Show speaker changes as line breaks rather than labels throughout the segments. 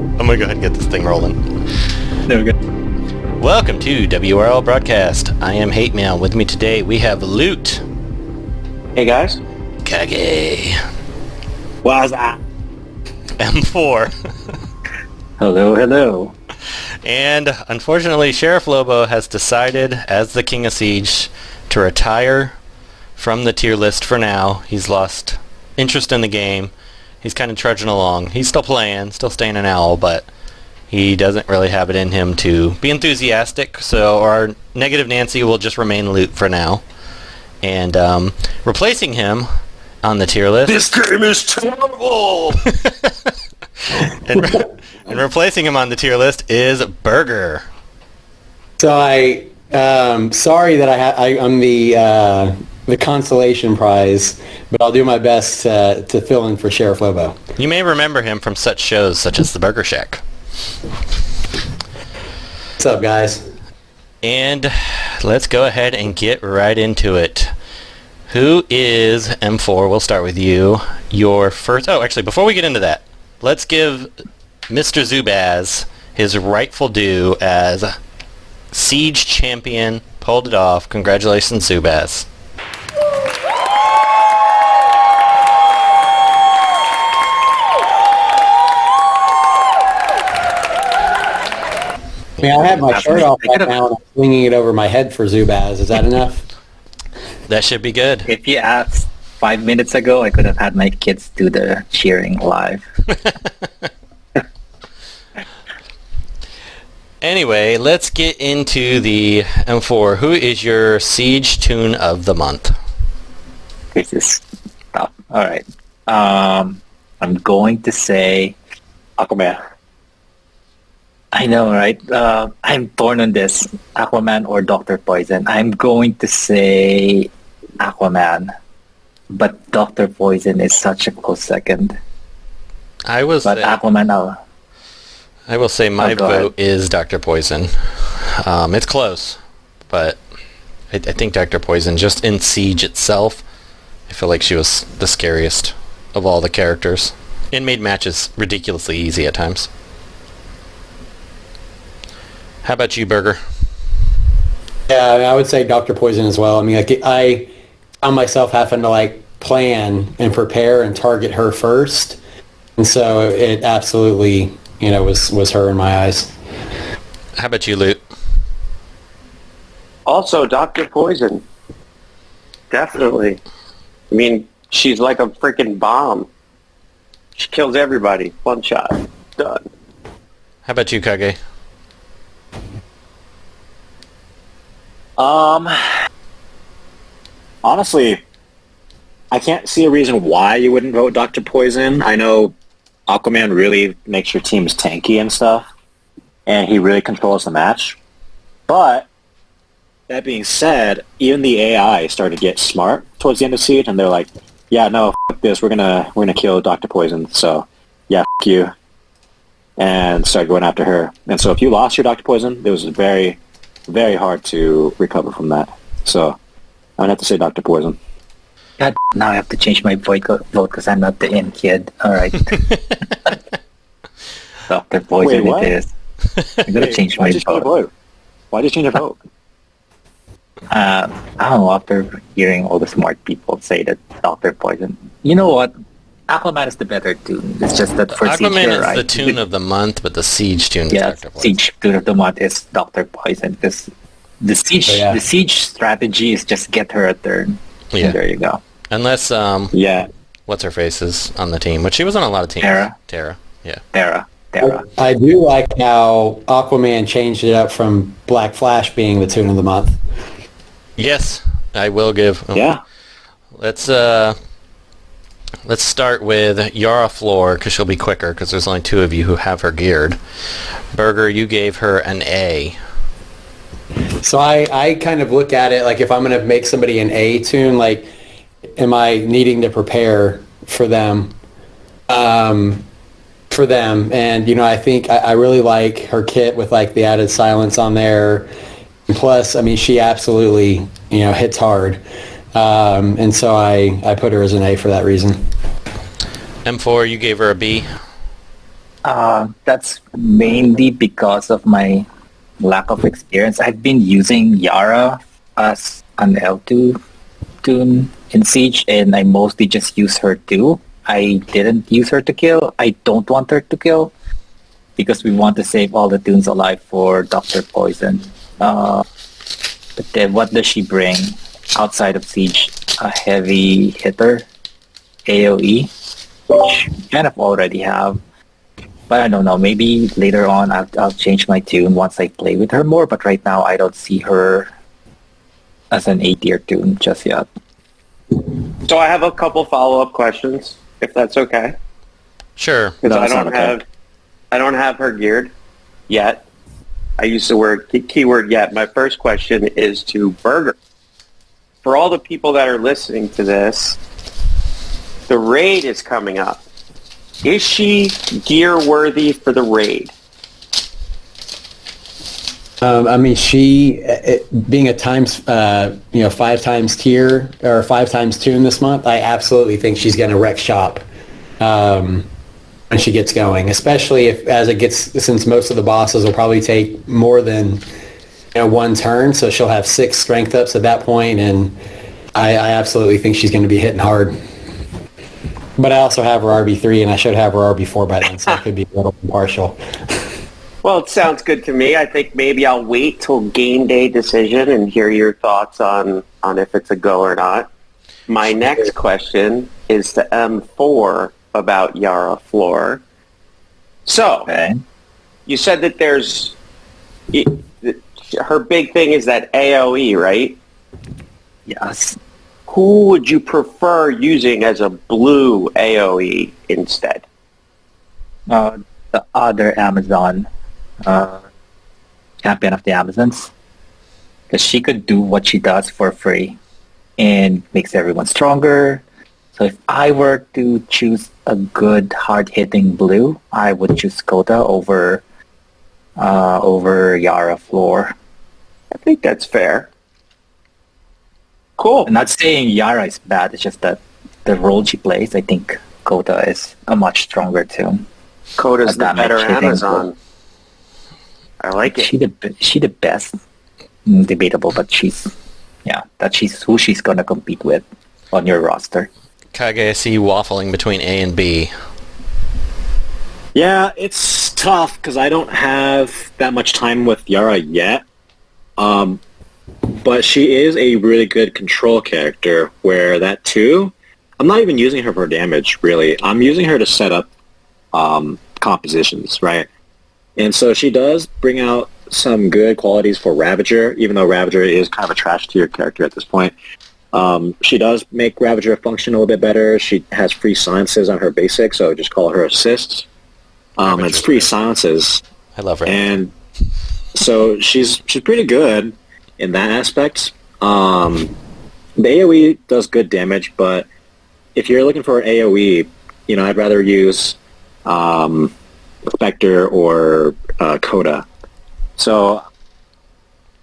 I'm gonna go ahead and get this thing rolling.
There we go.
Welcome to WROL Broadcast. I am Hate Mail. With me today we have Loot.
Hey guys.
Kage.
What's that?
M4.
Hello.
And unfortunately, Sheriff Lobo has decided, as the King of Siege, to retire from the tier list for now. He's lost interest in the game. He's kind of trudging along. He's still playing, still staying an owl, but he doesn't really have it in him to be enthusiastic. So our Negative Nancy will just remain Loot for now. And replacing him on the tier list...
This game is terrible!
and replacing him on the tier list is Burger.
So sorry that I'm the consolation prize, but I'll do my best to fill in for Sheriff Lobo.
You may remember him from such shows such as The Burger Shack.
What's up, guys?
And let's go ahead and get right into it. Who is M4? We'll start with you. Your first... Oh, actually, before we get into that, let's give Mr. Zubaz his rightful due as Siege Champion. Pulled it off. Congratulations, Zubaz.
I mean, I have my shirt off right now and I'm swinging it over my head for Zubaz. Is that enough?
That should be good.
If you asked 5 minutes ago, I could have had my kids do the cheering live.
Anyway, let's get into the M4. Who is your Siege Toon of the month?
This is tough. All right. I'm going to say Aquaman. I know, right? I'm torn on this. Aquaman or Dr. Poison. I'm going to say Aquaman. But Dr. Poison is such a close second.
I will say my vote is Dr. Poison. It's close, but I think Dr. Poison, just in Siege itself, I feel like she was the scariest of all the characters. It made matches ridiculously easy at times. How about you, Burger?
Yeah, I would say Dr. Poison as well. I mean, I found myself having to plan and prepare and target her first, and so it absolutely, was her in my eyes.
How about you, Loot?
Also, Dr. Poison. Definitely. I mean, she's like a freaking bomb. She kills everybody. One shot. Done.
How about you, Kage?
Honestly, I can't see a reason why you wouldn't vote Dr. Poison. I know Aquaman really makes your teams tanky and stuff, and he really controls the match. But that being said, even the AI started to get smart towards the end of Siege, and they're like, "Yeah, no, f*** this. We're gonna kill Dr. Poison. So, yeah, f*** you," and start going after her. And so, if you lost your Dr. Poison, it was very, very hard to recover from that. So, I would have to say Dr. Poison.
God, now I have to change my vote because I'm not the in kid. All right. Dr. Poison.
Wait, what?
It is. I'm going to change my vote.
Why did you change your vote?
I don't know, after hearing all the smart people say that Dr. Poison. You know what? Aquaman is the better tune. It's just that for Siege,
Aquaman is
right?
the Toon of the month, but the Siege Toon is Dr. Poison.
Siege Tune of the month is Dr. Poison because the Siege strategy is just get her a turn.
Yeah.
And there you go.
Unless
Yeah.
what's her face is on the team, but she was on a lot of teams. Tara. Yeah.
Tara.
I do like how Aquaman changed it up from Black Flash being the Toon of the month.
Yes, I will give.
Yeah.
Let's start with Yara Flor because she'll be quicker because there's only two of you who have her geared. Burger, you gave her an A.
So I kind of look at it like if I'm going to make somebody an A Toon, like, am I needing to prepare for them? And I think I really like her kit with the added silence on there. And plus, I mean, she absolutely hits hard, and so I put her as an A for that reason.
M4, you gave her a B.
That's mainly because of my lack of experience. I've been using Yara as an L2 Toon in Siege, and I mostly just use her too. I didn't use her to kill. I don't want her to kill because we want to save all the Toons alive for Dr. Poison. But then what does she bring outside of Siege? A heavy hitter, AoE, which we kind of already have. But I don't know, maybe later on I'll change my tune once I play with her more, but right now I don't see her as an A-tier tune just yet.
So I have a couple follow-up questions, if that's okay.
Sure.
Because
No, it's not okay.
I don't have her geared yet. I use the word keyword yet. My first question is to Burger. For all the people that are listening to this, the raid is coming up. Is she gear worthy for the raid?
I mean, she being a times, 5 times tier or 5 times tune this month, I absolutely think she's going to wreck shop when she gets going. Especially since most of the bosses will probably take more than one turn, so she'll have 6 strength ups at that point, and I absolutely think she's going to be hitting hard. But I also have her RB3, and I should have her RB4 by then, so I could be a little impartial.
Well, it sounds good to me. I think maybe I'll wait till game day decision and hear your thoughts on if it's a go or not. My next question is to M4 about Yara Flor. So,
Okay.
you said that her big thing is that AoE, right?
Yes.
Who would you prefer using as a blue AoE instead?
The other Amazon, champion of the Amazons, because she could do what she does for free and makes everyone stronger. So if I were to choose a good hard-hitting blue, I would choose Kota over Yara Flor.
I think that's fair. Cool.
I'm not saying Yara is bad, it's just that the role she plays, I think Kota is a much stronger too.
Kota's the
damage
better
hitting
Amazon. I like it.
She the best. Debatable, but she's who she's gonna compete with on your roster.
Kage, I see you waffling between A and B.
Yeah, it's tough because I don't have that much time with Yara yet. But she is a really good control character where that too, I'm not even using her for damage, really. I'm using her to set up compositions, right? And so she does bring out some good qualities for Ravager, even though Ravager is kind of a trash tier character at this point. She does make Ravager function a little bit better. She has free silences on her basic, so just call her assists. It's free silences.
I love her.
And so she's pretty good in that aspect. The AoE does good damage, but if you're looking for an AoE, I'd rather use Spectre or Coda. So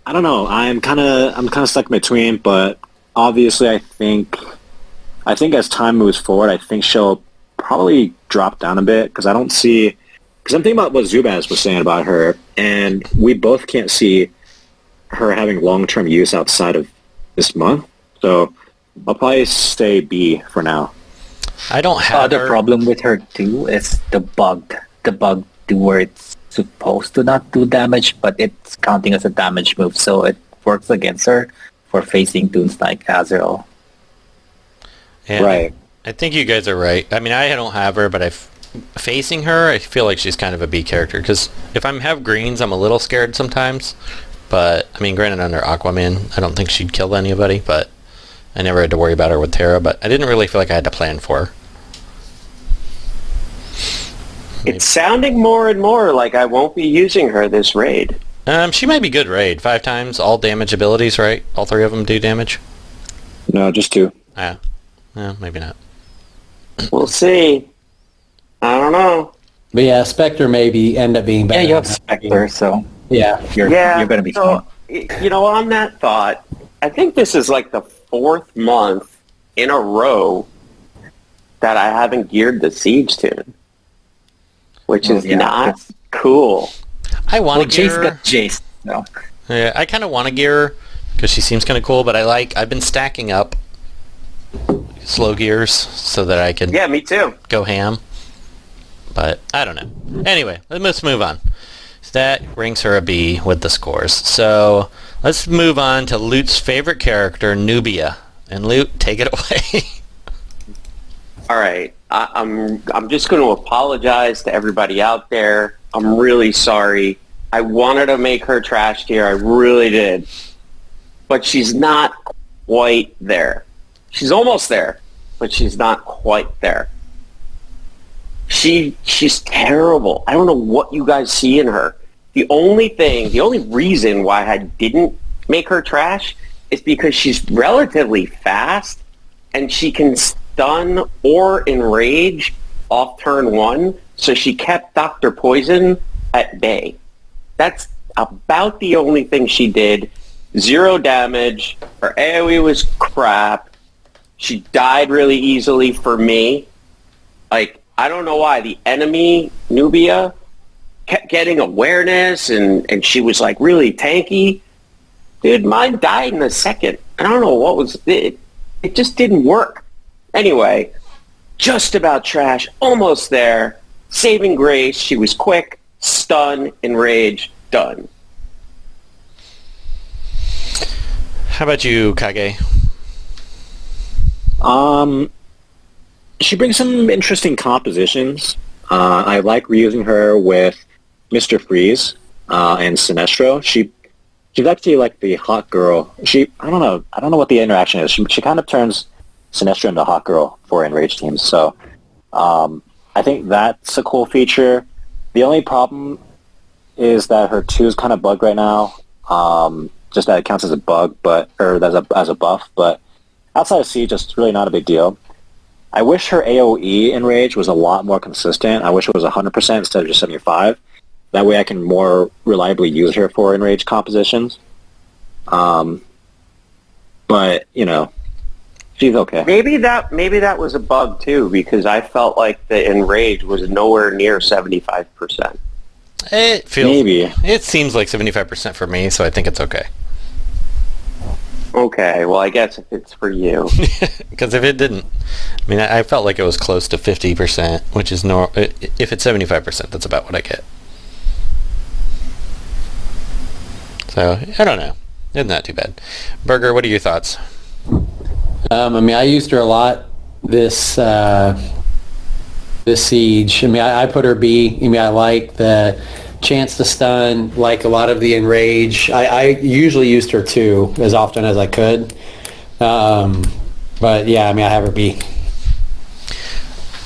I don't know. I'm kind of stuck in between, but obviously I think as time moves forward, I think she'll probably drop down a bit because I'm thinking about what Zubaz was saying about her, and we both can't see her having long-term use outside of this month. So I'll probably stay B for now.
I don't have
The
her.
problem with her too is the bug do where it's supposed to not do damage, but it's counting as a damage move, so it works against her for facing toons like Azrael.
Yeah,
Right.
I think you guys are right. I mean, I don't have her, but facing her, I feel like she's kind of a B character, because if I have greens, I'm a little scared sometimes. But, I mean, granted, under Aquaman, I don't think she'd kill anybody, but I never had to worry about her with Terra, but I didn't really feel like I had to plan for her.
It's sounding more and more like I won't be using her this raid.
She might be good raid. 5 times, all damage abilities, right? All 3 of them do damage?
No, just 2.
Yeah. No, maybe not.
We'll see. I don't know.
But yeah, Spectre maybe end up being better.
Yeah, you have Spectre, so
Yeah.
you're gonna be fine.
So, on that thought, I think this is like the 4th month in a row that I haven't geared the Siege Toon. which
Well,
is
yeah,
not
that's-
cool.
I want
Well,
to gear
Jace
her.
got Jace. No.
Yeah, I kind of want to gear her because she seems kind of cool, but I've been stacking up slow gears so that I can
Yeah, me too.
go ham. But I don't know. Anyway, let's move on. So that ranks her a B with the scores. So let's move on to Loot's favorite character, Nubia. And Loot, take it away.
All right, I'm just going to apologize to everybody out there. I'm really sorry. I wanted to make her trash tier. I really did. But she's not quite there. She's almost there, but she's not quite there. She's terrible. I don't know what you guys see in her. The only reason why I didn't make her trash is because she's relatively fast and she can stun or enrage off turn 1, so she kept Dr. Poison at bay. That's about the only thing she did. 0 damage. Her AoE was crap. She died really easily for me. Like, I don't know why. The enemy, Nubia, kept getting awareness and she was like really tanky. Dude, mine died in a second. I don't know what was it. It just didn't work. Anyway, just about trash. Almost there. Saving grace. She was quick. Stun, enrage, done.
How about you, Kage?
She brings some interesting compositions. I like reusing her with Mr. Freeze and Sinestro. She's actually like the hot girl. I don't know what the interaction is. She kind of turns Sinestro into a hot girl for enraged teams. So I think that's a cool feature. The only problem is that her 2 is kind of bugged right now. Just that it counts as a bug, as a buff. But outside of Siege, it's really not a big deal. I wish her AoE enrage was a lot more consistent. I wish it was 100% instead of just 75. That way I can more reliably use her for enrage compositions. But, she's okay.
Maybe that was a bug too, because I felt like the enrage was nowhere near 75%.
It feels...
Maybe.
It seems like 75% for me, so I think it's okay.
Okay, well, I guess if it's for you.
Because if it didn't... I mean, I felt like it was close to 50%, which is... If it's 75%, that's about what I get. So, I don't know. It's not too bad. Burger, what are your thoughts?
I used her a lot this siege. I put her B. I like the chance to stun, like a lot of the enrage. I usually used her 2 as often as I could. But yeah, I have her B.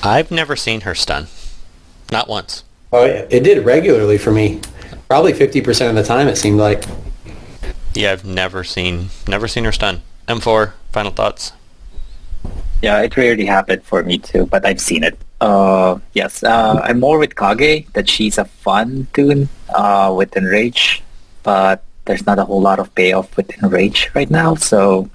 I've never seen her stun. Not once.
Oh, it did regularly for me. Probably 50% of the time, it seemed like.
Yeah, I've never seen her stun. M4, final thoughts?
Yeah, it rarely happened for me too, but I've seen it. Yes, I'm more with Kage, that she's a fun Toon with Enrage, but there's not a whole lot of payoff with Enrage right now, so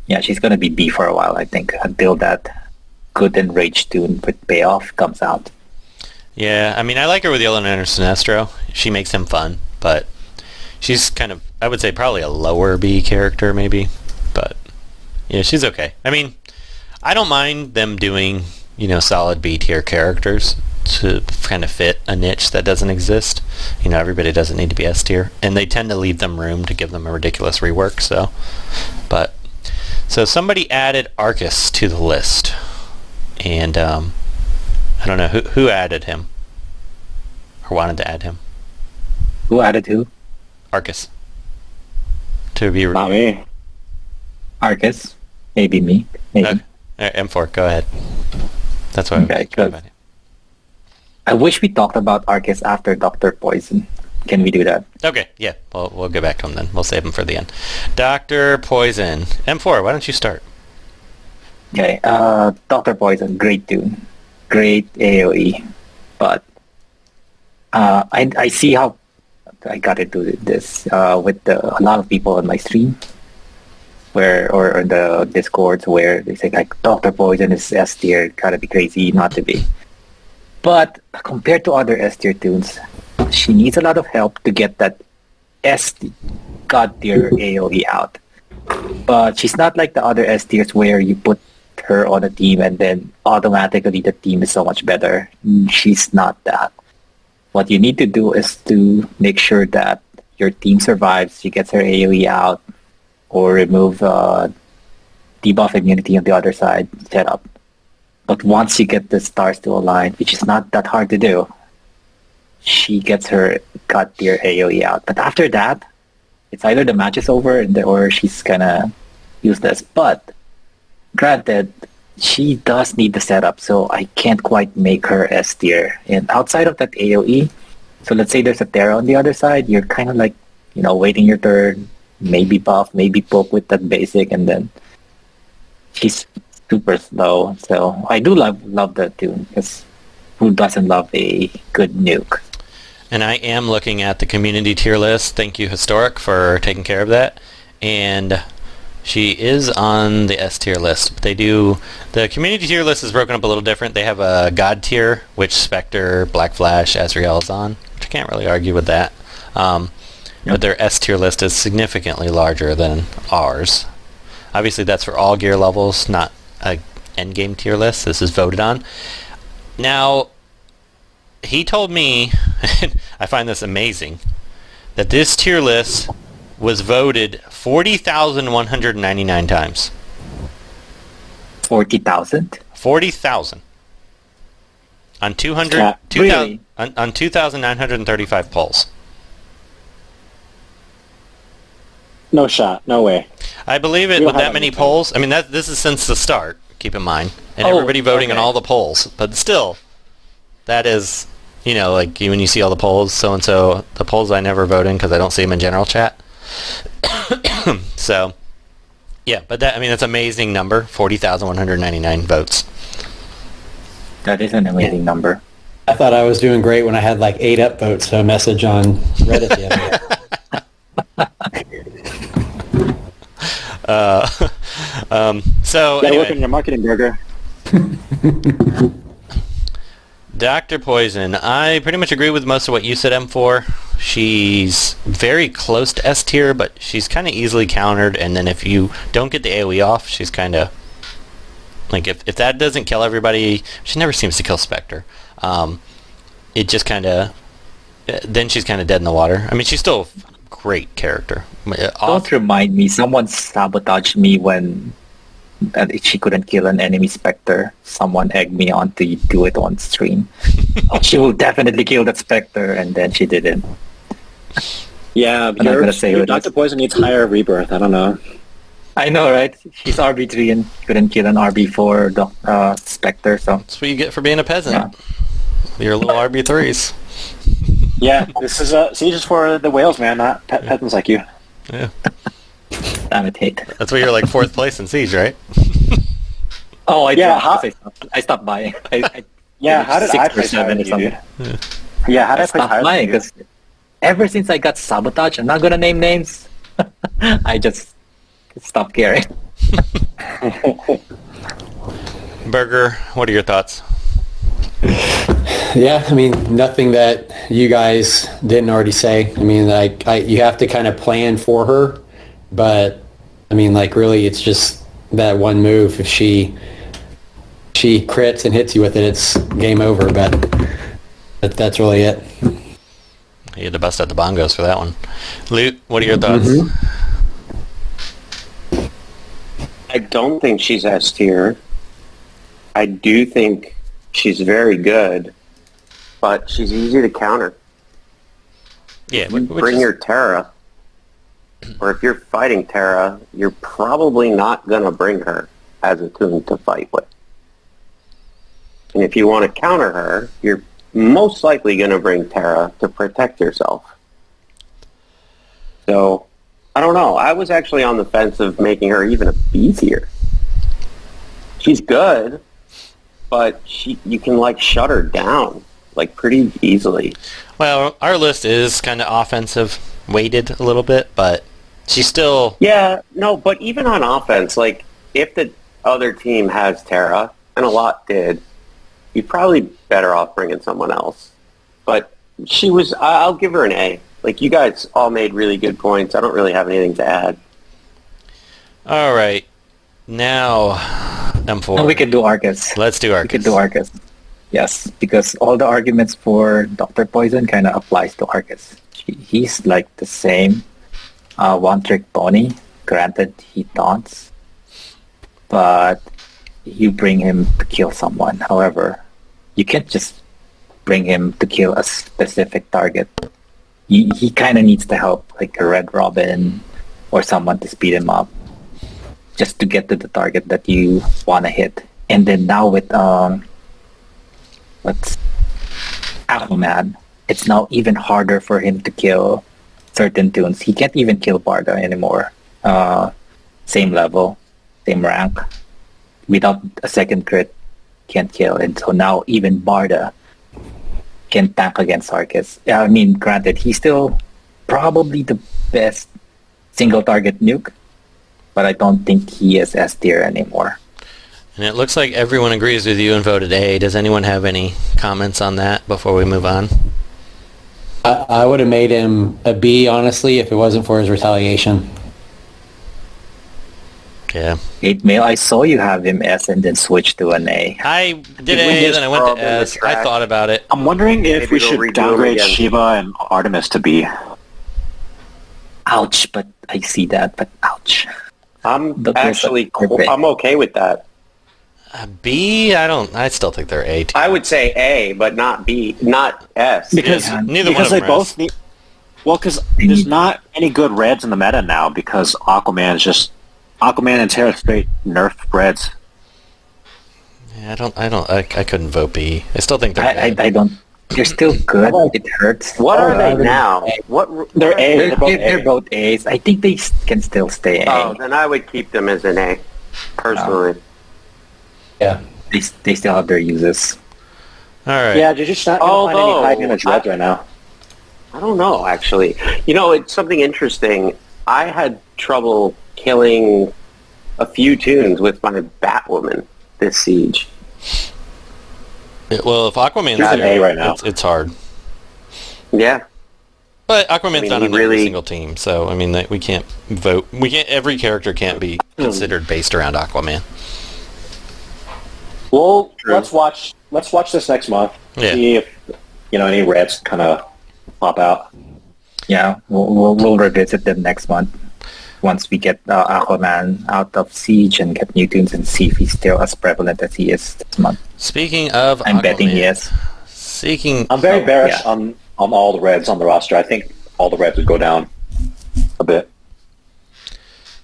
yeah, she's gonna be B for a while, I think, until that good Enrage Toon with payoff comes out.
Yeah, I like her with Yellow and Sinestro. She makes him fun, but she's kind of, I would say, probably a lower B character, maybe. But yeah, she's okay. I don't mind them doing, solid B tier characters to kind of fit a niche that doesn't exist. Everybody doesn't need to be S tier, and they tend to leave them room to give them a ridiculous rework. So somebody added Arkkis to the list, and I don't know who added him or wanted to add him.
Who added who?
Arkkis. To be
Not me.
Arkkis? Maybe me. Maybe.
Okay. M4, go ahead. That's what
Okay,
I was
good.
about it.
I wish we talked about Arkkis after Dr. Poison. Can we do that?
Okay, yeah, we'll get back to him then. We'll save him for the end. Dr. Poison. M4, why don't you start?
Okay, Dr. Poison, great Toon. Great AoE. But I see how I got into this with a lot of people on my stream, or in the Discords, where they say like Dr. Poison is S tier, gotta be crazy not to be. But compared to other S tier tunes, she needs a lot of help to get that S god tier AoE out. But she's not like the other S tiers where you put her on a team and then automatically the team is so much better. She's not that. What you need to do is to make sure that your team survives, she gets her AoE out, or remove debuff immunity on the other side setup. But once you get the stars to align, which is not that hard to do, she gets her god tier AoE out. But after that, it's either the match is over or she's gonna useless. But granted, she does need the setup, so I can't quite make her S tier. And outside of that AoE, so let's say there's a Terra on the other side, you're kind of like, waiting your turn, maybe buff, maybe poke with that basic, and then she's super slow. So I do love that tune, because who doesn't love a good nuke?
And I am looking at the community tier list. Thank you, Historic, for taking care of that. And she is on the S tier list. The community tier list is broken up a little different. They have a God tier, which Spectre, Black Flash, Azrael is on, which I can't really argue with that. But their S tier list is significantly larger than ours. Obviously, that's for all gear levels, not a endgame tier list. This is voted on. Now, he told me, and I find this amazing, that this tier list was voted 40,199 times.
40,000?
40,000. On 200,
Yeah,
2,000
really?
on 2,935 polls.
No shot. No way.
I believe it
We don't
with
have
that many
anything.
polls. I mean, this is since the start, keep in mind. And
Oh,
everybody voting on
okay.
all the polls. But still, that is, like when you see all the polls, so-and-so, the polls I never vote in because I don't see them in general chat. So, yeah, but that's an amazing number, 40,199 votes.
That is an amazing number.
I thought I was doing great when I had like 8 upvotes, so a message on Reddit the other day.
So,
Gotta work on
anyway,
your marketing, Burger.
Dr. Poison, I pretty much agree with most of what you said, M4. She's very close to S tier, but she's kind of easily countered, and then if you don't get the AoE off, she's kind of... Like, if that doesn't kill everybody, she never seems to kill Spectre. It just kind of... Then she's kind of dead in the water. I mean, she's still a great character.
Don't remind me, someone sabotaged me when she couldn't kill an enemy Spectre. Someone egged me on to do it on stream. She will definitely kill that Spectre, and then she didn't.
Yeah,
I'm not gonna say
your
what it
Dr.
is.
Poison needs higher rebirth. I don't know.
I know, right? She's RB3 and couldn't kill an RB4 Spectre, so...
That's what you get for being a peasant.
Yeah.
Your little RB3s.
Yeah, this is Siege is for the whales, man, not peasants like you.
Yeah.
Damn it, hate.
That's why you're like 4th place in Siege, right?
Oh, I
Yeah,
dropped because I stopped buying.
Yeah, how did I
6 or
place higher
7
than
or
you,
something.
dude? Yeah, how did
I
I place
stopped
higher
buying
than you?
because ever since I got sabotaged, I'm not gonna name names. I just stopped caring.
Burger, what are your thoughts?
Yeah, I mean, nothing that you guys didn't already say. I mean, you have to kind of plan for her, but I mean, like, really, it's just that one move. If she crits and hits you with it, it's game over. But that's really it.
You had to bust out the bongos for that one. Loot, what are your thoughts?
I don't think she's S tier. I do think she's very good, but she's easy to counter.
Yeah,
Bring your Terra, or if you're fighting Terra, you're probably not going to bring her as a Toon to fight with. And if you want to counter her, you're most likely going to bring Terra to protect yourself. So, I don't know. I was actually on the fence of making her even a B tier. She's good, but you can like shut her down like pretty easily.
Well, our list is kind of offensive weighted a little bit, but she's still...
Yeah, no, but even on offense, like if the other team has Terra, and a lot did, you're probably better off bringing someone else. But I'll give her an A. Like, you guys all made really good points. I don't really have anything to add.
All right. Now, M4.
And we can do Arkkis.
Let's do Arkkis.
We can do Arkkis. Yes, because all the arguments for Dr. Poison kind of applies to Arkkis. He's like the same one-trick pony. Granted, he taunts, but you bring him to kill someone. However, you can't just bring him to kill a specific target. He kind of needs the help, like a Red Robin or someone to speed him up, just to get to the target that you want to hit. And then now with what's Aquaman, it's now even harder for him to kill certain Toons. He can't even kill Barda anymore. Same level, same rank. Without a second crit, can't kill. And so now even Barda can tank against Arkkis. I mean, granted, he's still probably the best single target nuke, but I don't think he is S tier anymore.
And it looks like everyone agrees with you and voted A. Does anyone have any comments on that before we move on?
I would have made him a B, honestly, if it wasn't for his retaliation.
Yeah.
8Mail, I saw you have him S and then switch to an A.
I did A, then I went to S. I thought about it.
I'm wondering if
Maybe
we
they'll
should
redo
downgrade
them again.
Shiva and Artemis to B.
Ouch, but I see that, but ouch.
I'm
Those
actually
are great.
I'm okay with that.
B, I still think they're A.
I would say A, but not B, not S.
Because
Yeah,
neither one
because
of
they
them
both need. Well, because there's not any good reds in the meta now because Aquaman and Terra straight nerf reds.
Yeah, I couldn't vote B. I still think they're A.
I don't. They're still good. It hurts.
What are they
I would-
now? What?
They're A.
They're both A's. I think they can still stay A.
Oh, then I would keep them as an A, personally.
Yeah.
They still have their uses.
All right.
Yeah, you're just not going to find any high damage reds right now.
I don't know, actually. You know, it's something interesting. I had trouble killing a few Toons with my Batwoman this siege.
Well, if Aquaman's
She's an
there,
A right now.
it's hard.
Yeah.
But Aquaman's not
he
on every
really-
single team, so I mean we can't vote. Every character can't be considered based around Aquaman.
Well,
True.
let's watch this next month.
Yeah.
See if any reds kind of pop out.
Yeah, we'll revisit them next month once we get Aquaman out of Siege and get new Toons and see if he's still as prevalent as he is this month.
Speaking of
I'm betting
Aquaman,
yes.
I'm very bearish
yeah.
on all the reds on the roster. I think all the reds would go down a bit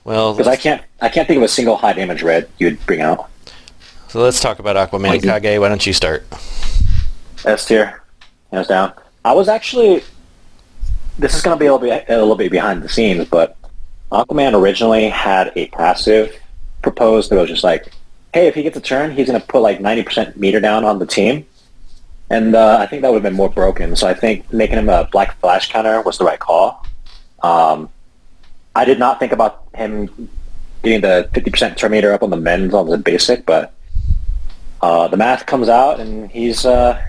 well,
because I can't think of a single high damage red you'd bring out.
so let's talk about Aquaman.
Poison.
Kage, why don't you start?
S tier, hands down. I was actually. This is going to be a little bit behind the scenes, but Aquaman originally had a passive proposed that was just like, hey, if he gets a turn, he's going to put like 90% meter down on the team. And I think that would have been more broken. So I think making him a black flash counter was the right call. I did not think about him getting the 50% turn meter up on the men's on the basic, but the math comes out and he's a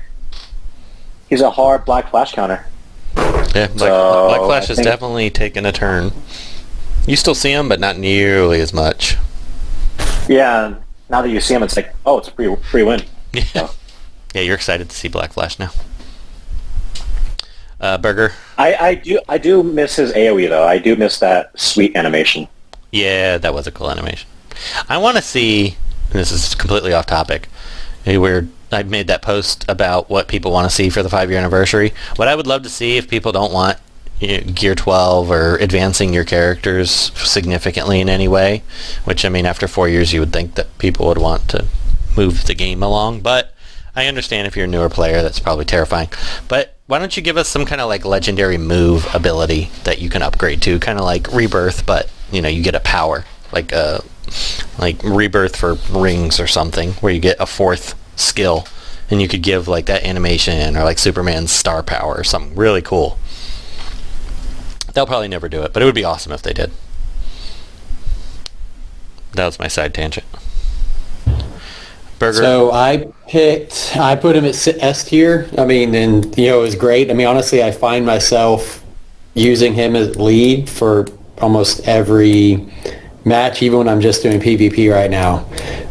hard black flash counter.
Yeah,
So,
Black Flash
I
has
think-
definitely taken a turn. You still see him, but not nearly as much.
Yeah, now that you see him, it's like, oh, it's a free win.
Yeah, yeah, you're excited to see Black Flash now. Burger.
I do miss his AoE though. I do miss that sweet animation.
Yeah, that was a cool animation. I want to see, and this is completely off topic, where I made that post about what people want to see for the 5-year anniversary. What I would love to see if people don't want Gear 12 or advancing your characters significantly in any way, which, I mean, after 4 years you would think that people would want to move the game along, but I understand if you're a newer player, that's probably terrifying. But why don't you give us some kind of like legendary move ability that you can upgrade to, kind of like Rebirth, but you get a power, like Rebirth for rings or something, where you get a 4th skill, and you could give like that animation or like Superman's star power or something really cool. They'll probably never do it, but it would be awesome if they did. That was my side tangent. Burger.
So I put him at S tier. I mean, and it was great. I mean, honestly, I find myself using him as lead for almost every match, even when I'm just doing PvP right now.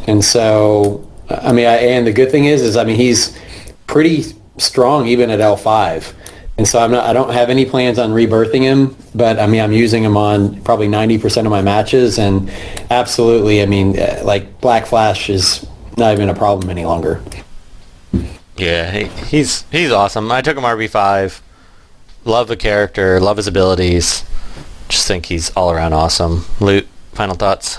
And so, I mean, and the good thing is I mean, he's pretty strong even at L5. And so I don't have any plans on rebirthing him, but I mean, I'm using him on probably 90% of my matches, and absolutely, I mean, like Black Flash is not even a problem any longer.
Yeah, he's awesome. I took him RB5. Love the character, love his abilities. Just think he's all around awesome. Loot, final thoughts?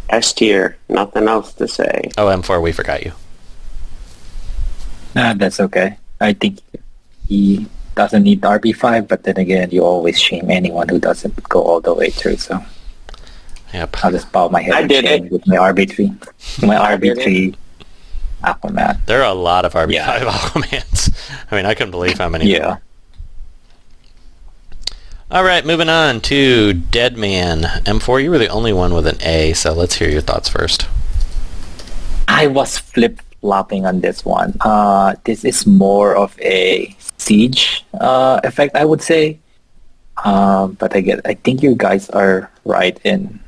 S tier. Nothing else to say.
Oh, M4, we forgot you.
That's okay. I think he doesn't need RB5, but then again, you always shame anyone who doesn't go all the way through, so
Yep.
I'll just bow my head
I
and
did
shame
it.
with my RB3. My
I did
RB3 Aquaman.
There are a lot of RB5
Yeah.
Aquamans. I mean, I couldn't believe how many.
Yeah.
All right, moving on to Deadman. M4, you were the only one with an A, so let's hear your thoughts first.
I was flip-flopping on this one. This is more of a siege effect, I would say. But I think you guys are right in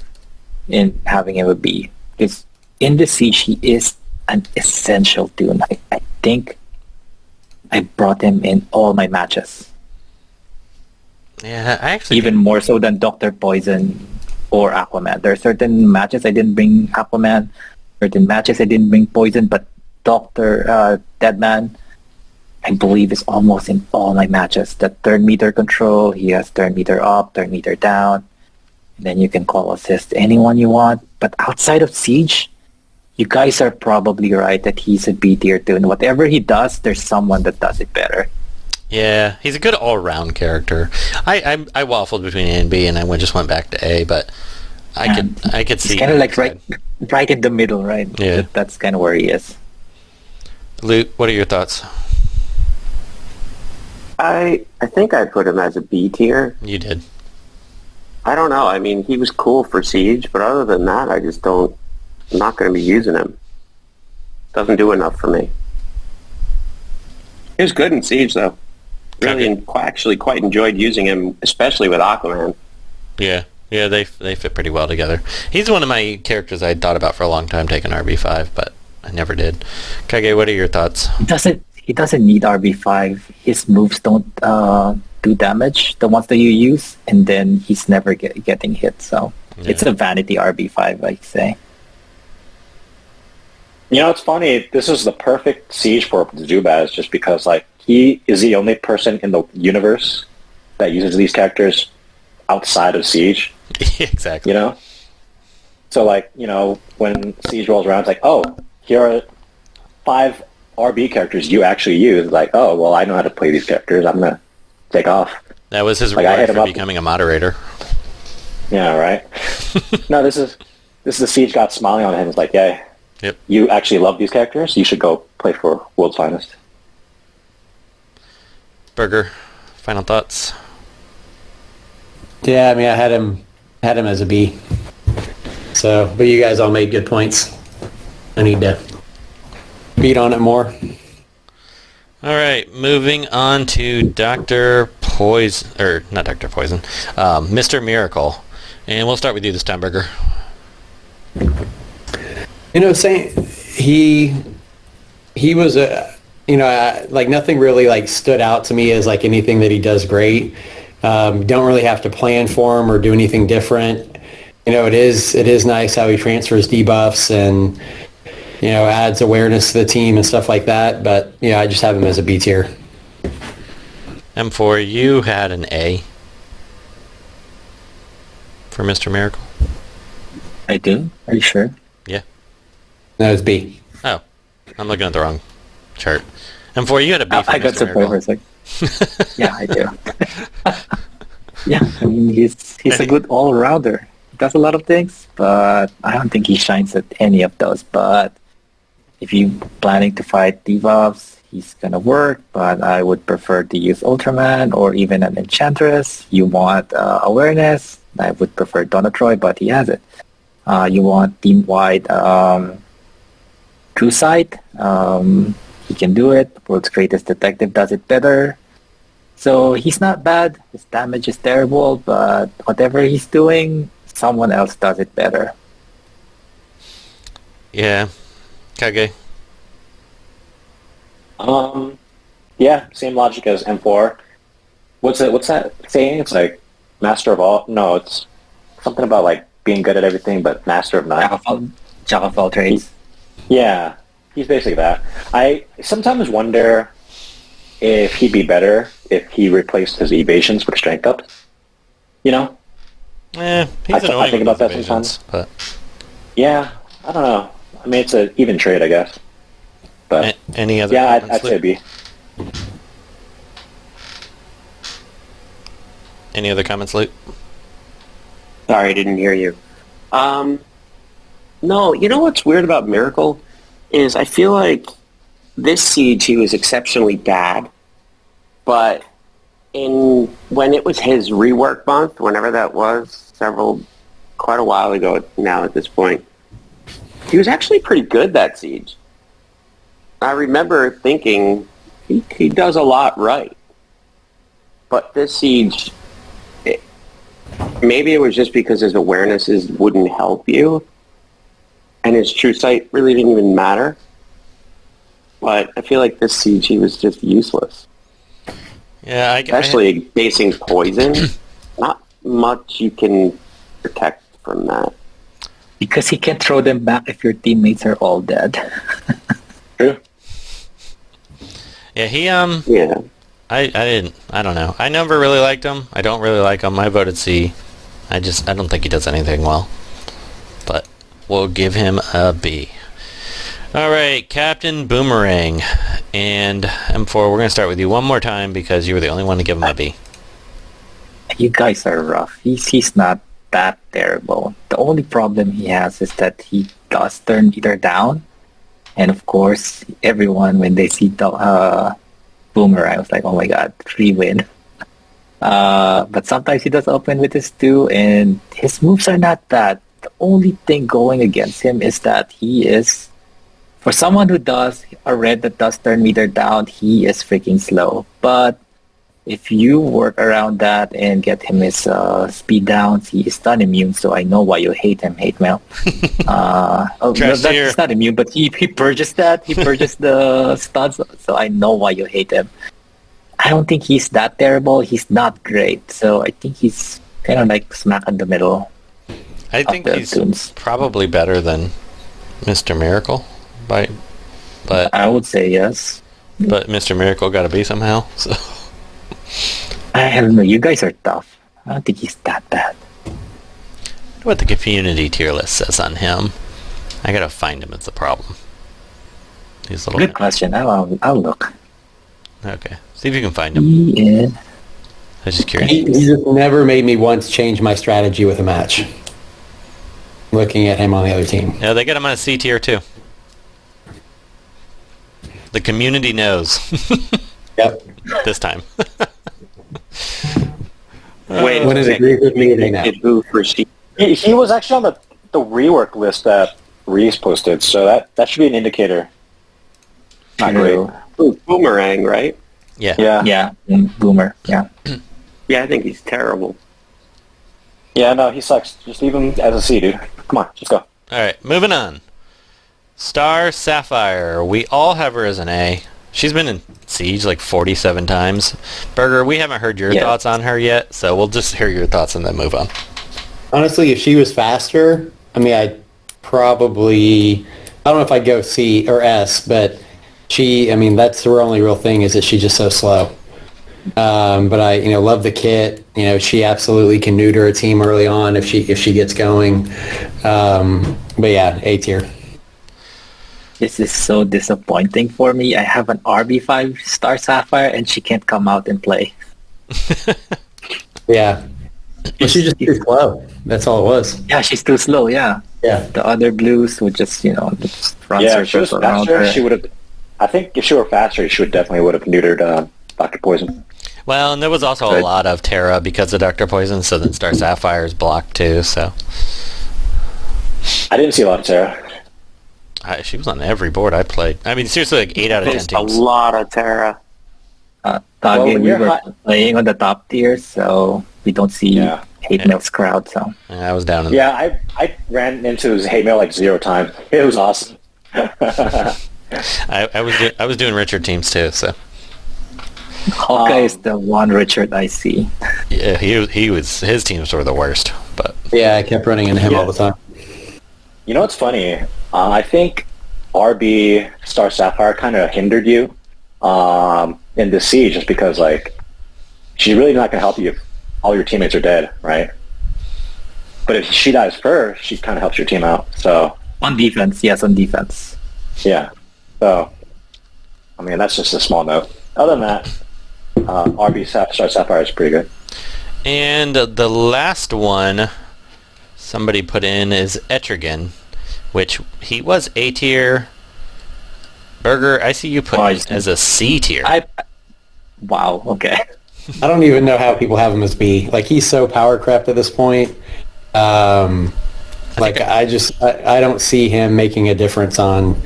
having him a B. Because in the siege, he is an essential Toon. I think I brought him in all my matches.
Yeah, I actually
Even more so than Dr. Poison or Aquaman. There are certain matches I didn't bring Aquaman, certain matches I didn't bring Poison, but Dr. Deadman, I believe, is almost in all my matches. That turn meter control, he has turn meter up, turn meter down, and then you can call assist anyone you want. But outside of Siege, you guys are probably right that he's a B tier too, and whatever he does, there's someone that does it better.
Yeah, he's a good all-round character. I waffled between A and B, and I just went back to A, but I could see.
He's kind of like right in the middle, right?
Yeah.
That's kind of where he is.
Luke, what are your thoughts?
I think I put him as a B tier.
You did.
I don't know. I mean, he was cool for Siege, but other than that, I'm not going to be using him. Doesn't do enough for me. He was good in Siege, though. Really, actually quite enjoyed using him, especially with Aquaman.
Yeah, they fit pretty well together. He's one of my characters I'd thought about for a long time taking RB5, but I never did. Kage, what are your thoughts?
He doesn't need RB5. His moves don't do damage, the ones that you use, and then he's never getting hit. So it's a vanity RB5, I say.
It's funny. This is the perfect siege for Zubaz, just because he is the only person in the universe that uses these characters outside of Siege.
Exactly.
So when Siege rolls around, it's like, oh, here are 5 RB characters you actually use. Like, oh, well, I know how to play these characters. I'm gonna take off.
That was his
I
reward
hit him
for
up.
becoming a moderator.
Yeah, right. No, this is the Siege god smiling on him. It's like, yeah,
Yep.
you actually love these characters. You should go play for World's Finest.
Burger, final thoughts?
Yeah, I mean, I had him as a B. So, but you guys all made good points. I need to beat on it more.
All right, moving on to Dr. Poison, or not Dr. Poison, Mr. Miracle. And we'll start with you this time, Burger.
Saying he was nothing really stood out to me as anything that he does great. Don't really have to plan for him or do anything different. It is nice how he transfers debuffs and adds awareness to the team and stuff like that. But I just have him as a B tier.
M4, you had an A for Mr. Miracle.
I do? Are you sure?
Yeah.
No, it's B.
Oh, I'm looking at the wrong chart. M4, you had a B for
I got
Mr.
surprised for a
Miracle.
second. Yeah, I do. Yeah, I mean, he's a good all-rounder. He does a lot of things, but I don't think he shines at any of those. But if you're planning to fight debuffs, he's gonna work, but I would prefer to use Ultraman or even an Enchantress. You want awareness, I would prefer Donatroy, but he has it. You want team-wide True Sight. He can do it. World's Greatest Detective does it better. So he's not bad. His damage is terrible, but whatever he's doing, someone else does it better.
Yeah. Kage.
Yeah, same logic as M4. What's that saying? It's like master of all. No, it's something about like being good at everything, but master of none.
Jack of all trades.
Yeah, he's basically that. I sometimes wonder if he'd be better if he replaced his evasions with strength ups. You know?
He's annoying
I think
with
about
his
that
evasions,
sometimes.
but
Yeah, I don't know. I mean, it's an even trade, I guess. But
any other?
yeah, I'd
comments,
say
Luke?
B.
Any other comments, Luke?
Sorry, I didn't hear you. No, you know what's weird about Miracle is I feel like this siege he was exceptionally bad, but when it was his rework month, whenever that was, quite a while ago now at this point, he was actually pretty good that siege. I remember thinking he does a lot right, but this siege, maybe it was just because his awarenesses wouldn't help you, and his true sight really didn't even matter. But I feel like this siege he was just useless.
Yeah,
Especially basing poison. Not much you can protect from that.
Because he can throw them back if your teammates are all dead.
True.
Yeah, he
Yeah.
I don't know. I never really liked him. I don't really like him. I voted C. I don't think he does anything well. But we'll give him a B. All right, Captain Boomerang and M4. We're gonna start with you one more time because you were the only one to give him a B.
You guys are rough. He's not that terrible. The only problem he has is that he does turn meter down. And of course, everyone, when they see Boomerang, was like, oh my god, free win. But sometimes he does open with his 2, and his moves are not bad. The only thing going against him is that he is, for someone who does a red that does turn meter down, he is freaking slow. But if you work around that and get him his speed downs, he is stun immune, so I know why you hate him, hate mail. He's not immune, but he purges that. He purges the stuns, so I know why you hate him. I don't think he's that terrible. He's not great, so I think he's kind of like smack in the middle.
I think he's
Toons.
probably better than Mr. Miracle, but
I would say yes.
But Mr. Miracle got a B somehow. So
I don't know. You guys are tough. I don't think he's that bad.
what the community tier list says on him. I gotta find him. It's the problem. He's a little
Good question. I'll look.
Okay. See if you can find him.
Yeah.
I was just curious.
He just never made me once change my strategy with a match. Looking at him on the other team.
Yeah, they get him on a C tier too. The community knows.
Yep.
This time.
Wait,
When it agrees with me, they know.
Boo for C.
He was actually on the rework list that Reese posted, so that should be an indicator. Not great.
True.
Boomerang, right?
Yeah.
Yeah.
Yeah. Boomer. Yeah.
Yeah, I think he's terrible.
Yeah, no, he sucks. Just leave him as a C, dude. Come on, let's go.
All right, moving on. Star Sapphire. We all have her as an A. She's been in Siege like 47 times. Burger, we haven't heard your thoughts on her yet, so we'll just hear your thoughts and then move on.
Honestly, if she was faster, I mean, I don't know if I'd go C or S, but that's her only real thing is that she's just so slow. But I, love the kit. She absolutely can neuter a team early on if she gets going. But yeah, A tier.
This is so disappointing for me. I have an RB5 Star Sapphire and she can't come out and play.
Yeah. Well, she's just too slow. That's all it was.
Yeah, she's too slow, yeah.
Yeah.
The other blues would just, just run
Yeah, if she was
circles around
faster,
her.
she would have. I think if she were faster, she definitely would have neutered Dr. Poison.
Well, and there was also a lot of Terra because of Dr. Poison, so then Star Sapphire's blocked too, so.
I didn't see a lot of Terra.
She was on every board I played. I mean, seriously, like 8 out of 10
There's
teams.
a lot of Terra.
Doggy, we
you're
were
hot-
playing on the top tier, so we don't see
Yeah.
hate mail's crowd. So
Yeah, I was down in
Yeah, I ran into his hate mail like 0 times. It was awesome.
I was doing Richard teams too, so
Hawkeye is the one Richard I see.
yeah, his teams were the worst. But
Yeah, I kept running into him
Yeah.
all the time.
You know what's funny? I think RB Star Sapphire kind of hindered you in the siege just because, like, she's really not going to help you if all your teammates are dead, right? But if she dies first, she kind of helps your team out. So,
On defense, yes, on defense.
yeah. So, I mean, that's just a small note. Other than that, RB Star Sapphire is pretty good.
and the last one somebody put in is Etrigan, which he was A tier. Burger, I see you put
Oh, I
him as a C tier.
Wow. Okay.
I don't even know how people have him as B. Like, he's so power crept at this point. I don't see him making a difference on,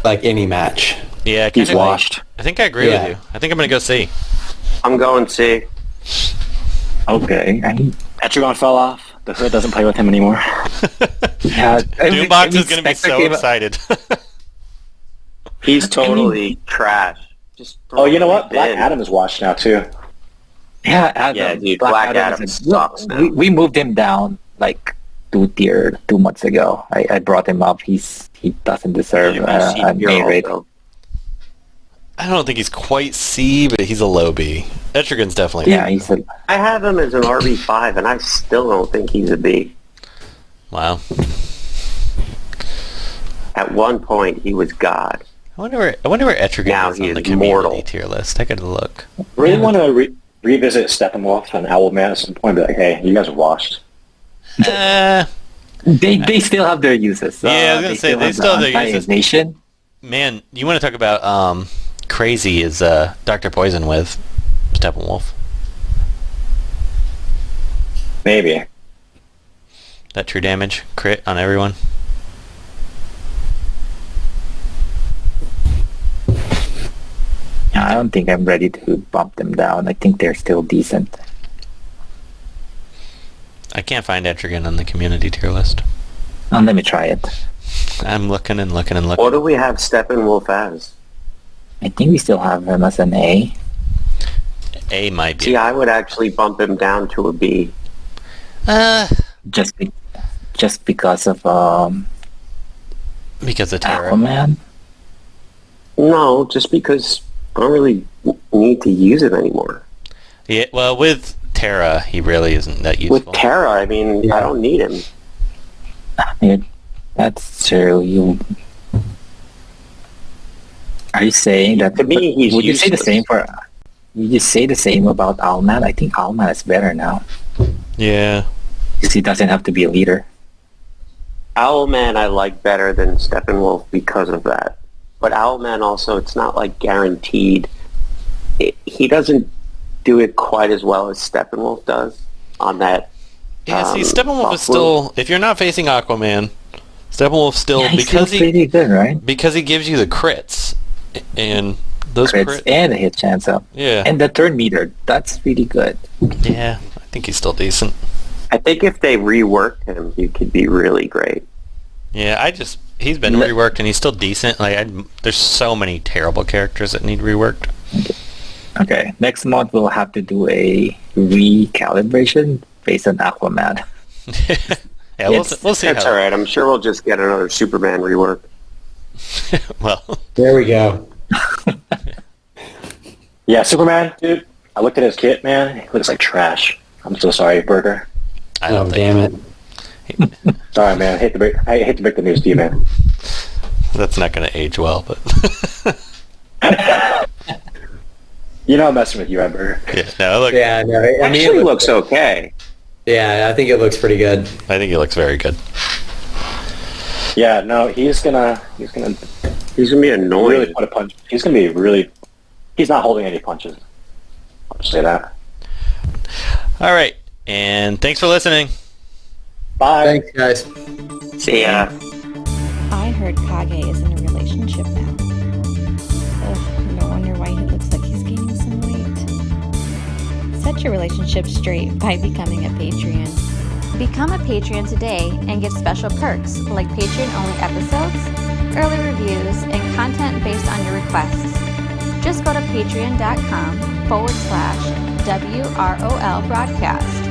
like, any match.
Yeah,
He's
kinda
washed.
I think I agree with you. I think I'm gonna go C.
I'm going C.
Okay.
Etrigan fell off. The hood doesn't play with him anymore.
Yeah.
Doombox is gonna be so excited.
He's totally trash. Just
Oh, you know what?
throw him
Black
in.
Adam is washed now, too.
Yeah, Adam,
Yeah, dude, Black Adam
is-
sucks now.
we moved him down like 2 months ago. I brought him up. He doesn't deserve an A rate.
I don't think he's quite C, but he's a low B. Etrigan's definitely
Yeah, he's a,
I have him as an RB5, and I still don't think he's a B.
wow.
At one point, he was God.
I wonder where Etrigan
Now
is
he
on the
is
community
mortal.
tier list. I gotta look.
Really want to revisit Steppenwolf and Owlman at some point. Be like, hey, you guys are washed.
they still have their uses.
Yeah, I was gonna say, they still have their uses.
Anti-Nation.
Man, you want to talk about crazy is Dr. Poison with Steppenwolf.
Maybe.
That true damage crit on everyone.
Yeah, I don't think I'm ready to bump them down. I think they're still decent.
I can't find Etrigan on the community tier list.
Let me try it.
I'm looking and looking and looking.
What do we have Steppenwolf as?
I think we still have him as an A.
A might be.
See, I would actually bump him down to a B.
Just because of
Because of Terra.
Aquaman.
No, just because I don't really need to use him anymore.
Yeah, well, with Terra, he really isn't that useful.
With Terra, I mean, I don't need him.
Yeah, that's true. Are you saying that?
To me, he's
would you say the
useless.
same for? Would you say the same about Owlman? I think Owlman is better now
Yeah.
because he doesn't have to be a leader.
Owlman I like better than Steppenwolf because of that. But Owlman also, it's not like guaranteed. He doesn't do it quite as well as Steppenwolf does on that.
Yeah, see, Steppenwolf
buff
is still... If you're not facing Aquaman, Steppenwolf still...
Yeah, he's
because
still pretty good, right?
because he gives you the crits. And those
Crits and a hit chance up.
Yeah.
And the turn meter, that's really good.
Yeah, I think he's still decent.
I think if they reworked him, he could be really great.
Yeah, he's been reworked and he's still decent. Like, there's so many terrible characters that need reworked.
Okay, next month we'll have to do a recalibration based on Aquaman.
Yeah, we'll see
That's
how...
all right. I'm sure we'll just get another Superman rework.
Well,
There we go.
Yeah, Superman, dude. I looked at his kit, man. He looks like trash. I'm so sorry, Burger.
I don't think...
Damn it.
Sorry, man. I hate to break the news to you, man.
That's not going to age well, but...
You know I'm messing with you, right, Burger?
yeah, no, look,
Yeah, no, I mean,
Actually, looks okay.
yeah, I think it looks pretty good.
I think he looks very good.
Yeah, no, he's gonna
He's gonna be annoying.
really put a punch. He's gonna be really. He's not holding any punches. I'll just say that.
All right, and thanks for listening.
Bye.
Thanks, guys.
See ya.
I heard heard Kage is in a relationship now. Ugh, no wonder why he looks like he's gaining some weight. Set your relationship straight by becoming a Patreon.
Become a Patreon today and get special perks like Patreon-only episodes, early reviews, and content based on your requests. Just go to patreon.com/WROL broadcast.